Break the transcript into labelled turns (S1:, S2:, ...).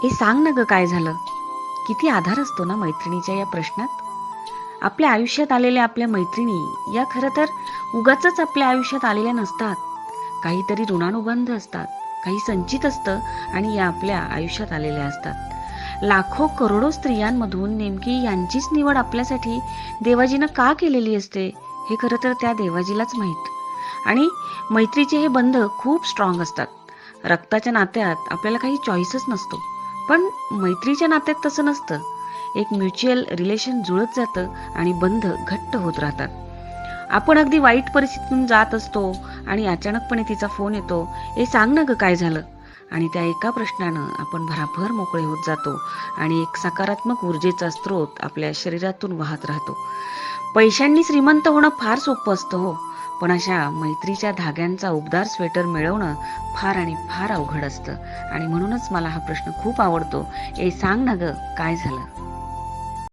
S1: ए सांग ना ग काय झालं. किती आधार असतो ना मैत्रिणीच्या या प्रश्नात. आपल्या आयुष्यात आलेल्या आपल्या मैत्रिणी या खरं तर उगाचच आपल्या आयुष्यात आलेल्या नसतात. काहीतरी ऋणानुबंध असतात, काही संचित असतं आणि या आपल्या आयुष्यात आलेल्या असतात. लाखो करोडो स्त्रियांमधून नेमकी यांचीच निवड आपल्यासाठी देवाजीनं का केलेली असते हे खरं तर त्या देवाजीलाच माहीत. आणि मैत्रीचे हे बंध खूप स्ट्रॉंग असतात. रक्ताच्या नात्यात आपल्याला काही चॉईसच नसतो, पण मैत्रीच्या नात्यात तसं नसतं. एक म्युच्युअल रिलेशन जुळत जातं आणि बंध घट्ट होत राहतात. आपण अगदी वाईट परिस्थितीतून जात असतो आणि अचानकपणे तिचा फोन येतो, "ए सांग ना ग काय झालं?" आणि त्या एका प्रश्नानं आपण भराभर मोकळे होत जातो आणि एक सकारात्मक ऊर्जेचा स्रोत आपल्या शरीरातून वाहत राहतो. पैशांनी श्रीमंत होणं फार सोपं असतं हो, पण अशा मैत्रीच्या धाग्यांचा उबदार स्वेटर मिळवणं फार आणि फार अवघड असतं. आणि म्हणूनच मला हा प्रश्न खूप आवडतो. "ए सांग ना ग काय झालं?"